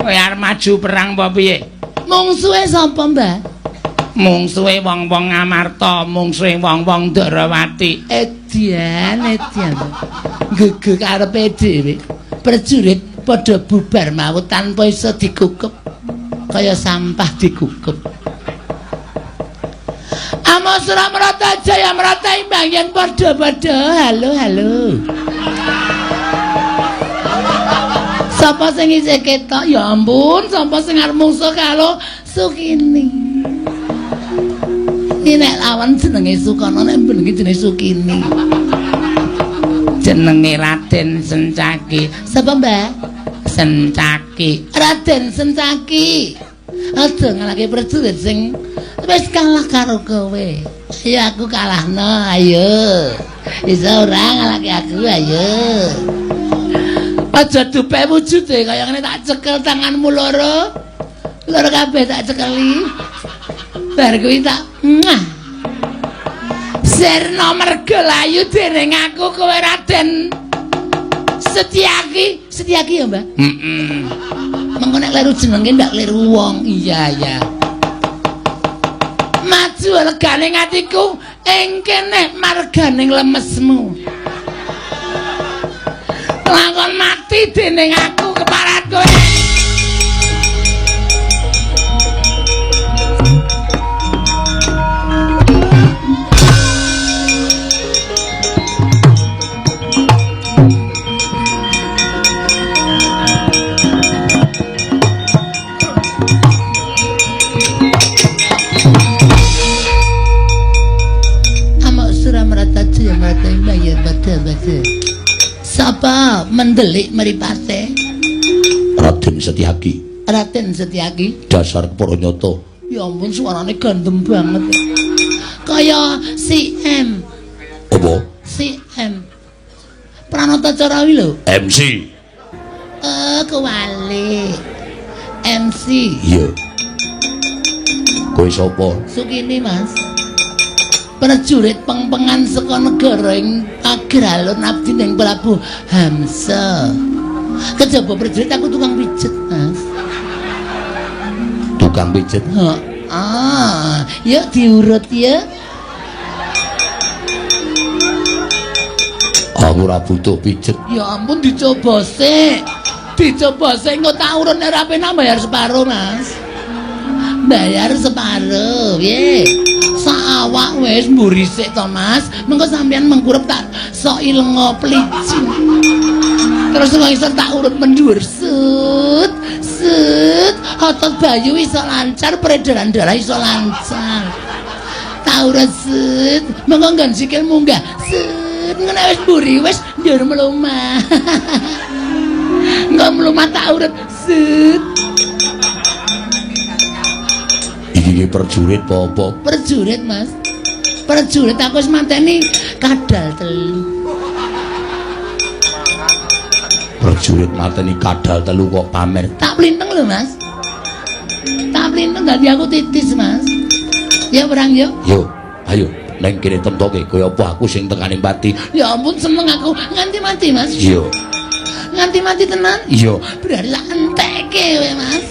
Kowe arep maju perang apa piye? Mungsuhe sapa, Mbah? Mungsuhe wong-wong Ngamarta, mungsuhe wong-wong Darawati. Edian. Gege karepe dhewe. Prajurit padha bubar mawut tanpa iso dikukup. Kaya sampah dikukup. Amo Suramrata Jaya Mrata imbang yen padha-padha. Halo. Sapa sing isih ketok? Ya ampun, sapa sing arep mungsuh karo Sukini. Iki nek lawan jenenge Sukono, nek bengi jenenge Sukini. Jenenge Raden Sencaki. Sapa, Mbah? Sencaki. Raden Sencaki. Aja ngalahke prajurit sing wis kalah karo kowe. Ya aku kalahno, ayo. Isa ora ngalahke aku, ayo. Aja dupe wujude kaya ngene tak cekel tanganmu loro. Loro kabeh tak cekeli. Bar kuwi tak Sirna mergelayu dening aku kowe Raden Setyaki. Setyaki ya, Mbak? Mengko nek kleru jenenge ndak kleru wong. Iya. Maju legane atiku ing kene marganing lemesmu. Lakon mati dening aku keparat kowe. Sapa mendelik mripate? Raden Setyaki. Raden Setyaki. Dasar Pranyata. Ya ampun suarane gandem banget. Kaya si M. Apa? Si M. Pranata Carawi lho. MC. Kewali. MC. Iya. Kowe sapa? Sukini, Mas. Prajurit pengpengan saka negara ing Agralun abdi ning Prabu Hamsa. Kejaba prajurit aku tukang pijet, Mas. Tukang pijet? Yuk diurut ya. Aku ora butuh pijet. Ya ampun dicoba sik. Dicoba sik engko tak urut nek rapi nang bayar separuh, Mas. Bayar separuh, piye? Saawak wis mburi sik to, Mas. Mengko sampean mengkurep tak sok ilengo plicin. Terus kok iso tak urut mendhuwur set. Otot bayu iso lancar, peredaran darah iso lancar. Tak urut set, mengko nggon sikil munggah. Set, ngene wis mburi wis njur mlumah. Engko mlumah tak urut set. Iki prajurit apa? Prajurit, Mas. Prajurit aku wis manteni kadal 3. Prajurit mateni kadal 3 kok pamer. Tak plinteng lho, Mas. Tak plinteng ganti aku titis, Mas. Ya perang yuk. Yo, ayo neng kene temtoke kaya apa aku sing tekaning pati. Ya ampun seneng aku nganti mati, Mas. Yo. Nganti mati tenan? Yo. Berarti tak entekke kowe, Mas.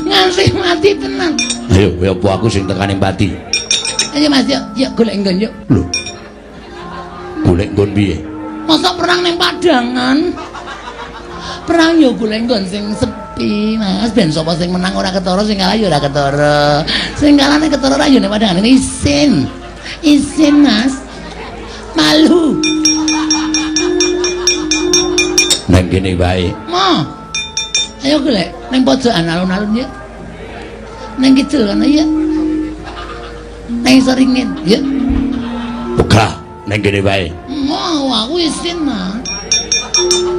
Nganti mati tenan. Ayo, kaya apa aku sing tekaning pati. Ayo, Mas, yuk golek nggon yuk. Lho. Golek nggon piye? Masa perang ning padangan? Perang yo golek nggon sing sepi, Mas. Ben sapa sing menang ora ketara, sing kalah yo ora ketara. Sing kalah nek ketara ra yo ning padangan ini isin. Isin, Mas. Malu. Neng kene wae. Mo. Ayo golek ning pojokan alun-alun ya. Neng kidul kana ya. Neng Seringin ya. Buka neng kene wae. Mau aku isin, Mas.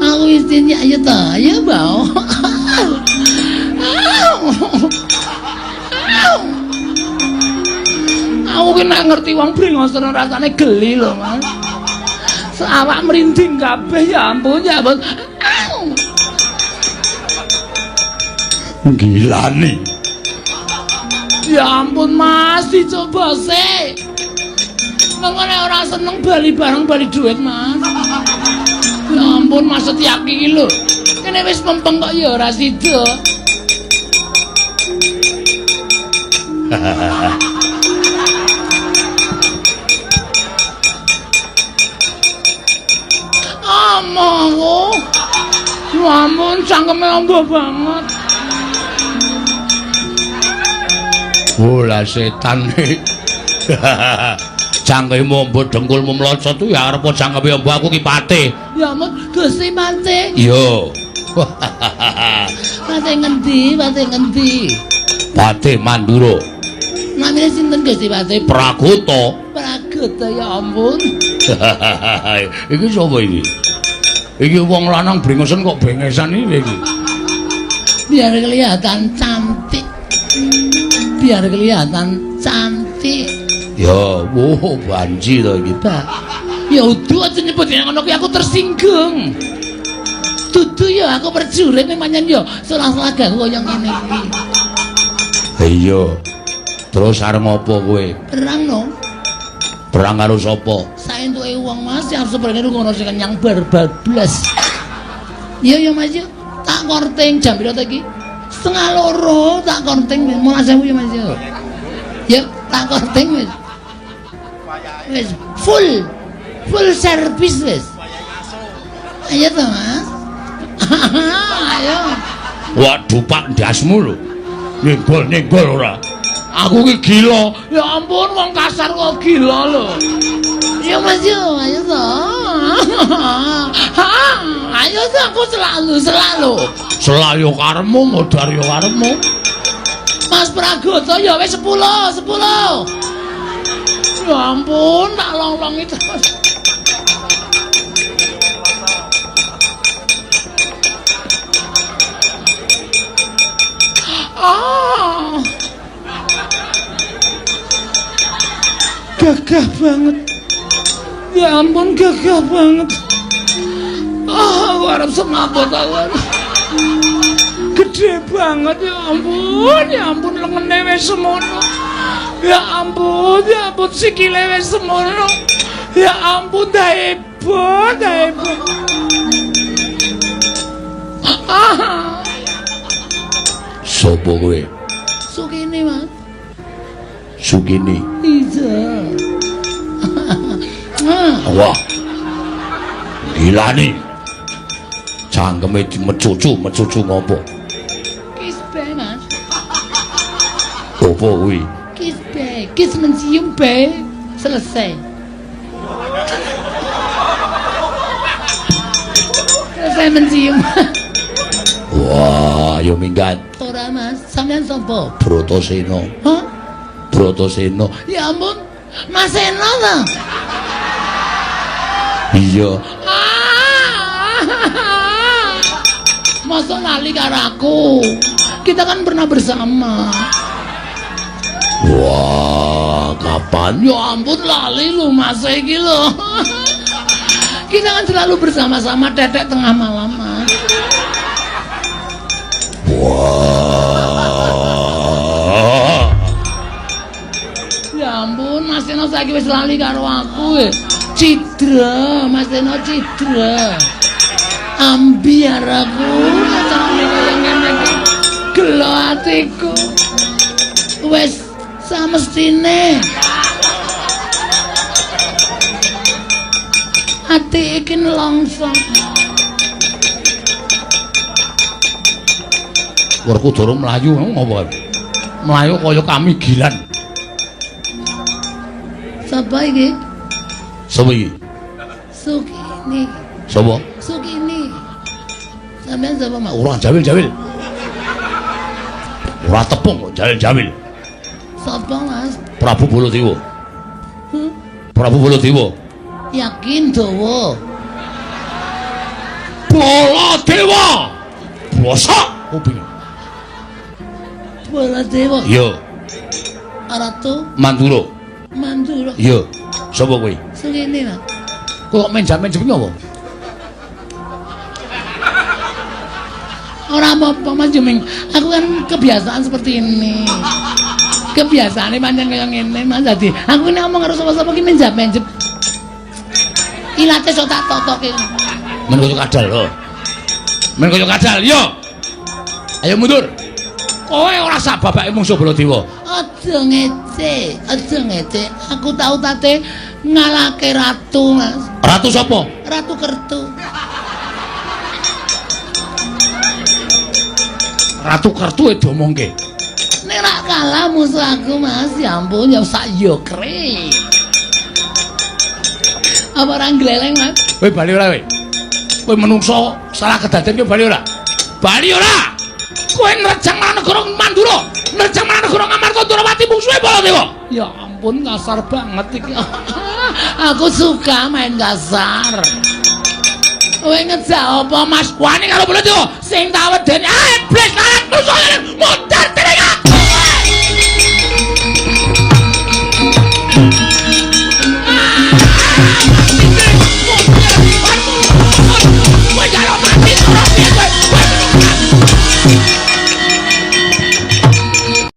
Aku isin ya ayo ta, ya bau. Aku ki nek ngerti wong brengosen rasane geli lho, Mas. Awak merinding kabeh ya ampun, ya ampun. Gila nih. Ya ampun, Mas, dicoba sih. Mengko nek ora seneng bali bareng bali duit, Mas. Ya ampun, Mas Setyaki iki lho. ngene wis mempeng kok ya ora sida. Amangku. Ya ampun, cangkeme amba banget. Bola setan. Cangkemmu mbok dengkulmu mlocot tuh ya arep cangkeme mbok aku ki pate. Ya ampun, Gusti Pate. Iya. Pate ngendi? Pate ngendi? Pate Mandura. Namine sinten Gusti Pate? Pragoto. Pragoto ya ampun. Iki sapa iki? Iki wong lanang brengesen kok bengesan iki. Biar kelihatan cantik. Biar kelihatan cantik. Ya, banji to iki. Ya udah aja nyebut yang ngono kuwi aku tersinggung. Dudu ya aku perjurit manyan ya salah-salah gak koyo ngene iki. Iya. Terus arep ngopo kowe? Perang no. Perang karo sapa? Saentuke wong Mas siap sebenarnya ngono sing kenyang barbablas. Iya ya Mas ya. Tak korting jam piro ta iki? 1:30 tak korting 15.000 ya Mas ya. Ya tak korting wis. Wis full service wis. Ayo to Mas. Ayo. Waduh Pak ndasmu lho. Nyenggol ora. Aku ki gila. Ya ampun wong kasar kok gila lho. Ya Mas yo, ayo to. Ayo to aku selalu. Selayu karepmu, modar yo karepmu. Mas Pragoto ya wis 10. Ya ampun, tak long-longi terus. Gagah banget. Ya ampun, gagah banget. Aku harap semaput aku. Gede banget ya ampun lengene wis semono. Ya ampun sikile wis semono. Ya ampun daebon. Sopo kowe? Sugini Mas. Sugini. Iya. Wah. Gila nih. Cangkeme mecucu ngopo? Kiss be Mas. Opo kuwi? Kiss be, kiss mencium be. Selesai. Selesai mencium. Wah, yo minggat. Ora Mas, sampean sapa? Brotoseno. Hah? Brotoseno. Ya ampun, Mas Seno ta? Iya. Masa lali karo aku? Kita kan pernah bersama. Wah, kapan? Ya ampun lali lu Mas iki lho. Kita kan selalu bersama-sama tetek tengah malam Mas. Wah. Ya ampun, Mas Seno saiki wis lali karo aku. Cidra, Mas Seno cidra. Ambiar aku macane kaya ngene iki. Gelo atiku. Wis samestine. Ati iki nelongso. Werku durung mlayu ngopo? Mlayu kaya kami gilan. Sapa iki? Sapa iki? Sugini. Sapa? Sugini. Sampeyan sapa Mas? Ora jawil. Ora tepung kok jawil. Sapa Mas? Prabu Baladewa. Prabu Baladewa. Yakin dawa. Baladewa. Bosok kuping. Baladewa. Iya. Ratu Mandura. Mandura. Iya. Sapa kowe? Sugini Mas. Kok menjam-menjem ngopo? Ora apa-apa Mas Juming. Aku kan kebiasaan seperti ini. Kebiasaane pancen kaya ngene Mas. Dadi aku nek ngomong karo sapa-sapa ki menjam-menjem. Ilate sok tak totoke. Men kok kadal lho. Men kaya kadal, yo. Ayo mundur. Kowe ora sak babake mungsuh Baladewa. Aja ngece. Aku tau tate ngalahke ratu, Mas. Ratu sapa? Ratu Kertu. Ratu Kertu diomongke. Nek rak kalah musuh aku, Mas, ya ampun ya sak yokre. Apa orang gleleng, Mas? Kowe bali ora kowe? Kowe menungso salah kedaden kowe bali ora? Bali ora? Kowe nerjang marang negara Mandura, nerjang marang negara Ngamarta Durawati mungsuhe Baladewa. Ya ampun kasar banget iki. Aku suka main kasar. Kowe ngejak apa, Mas? Wani karo Baladewa sing tak wedeni iblis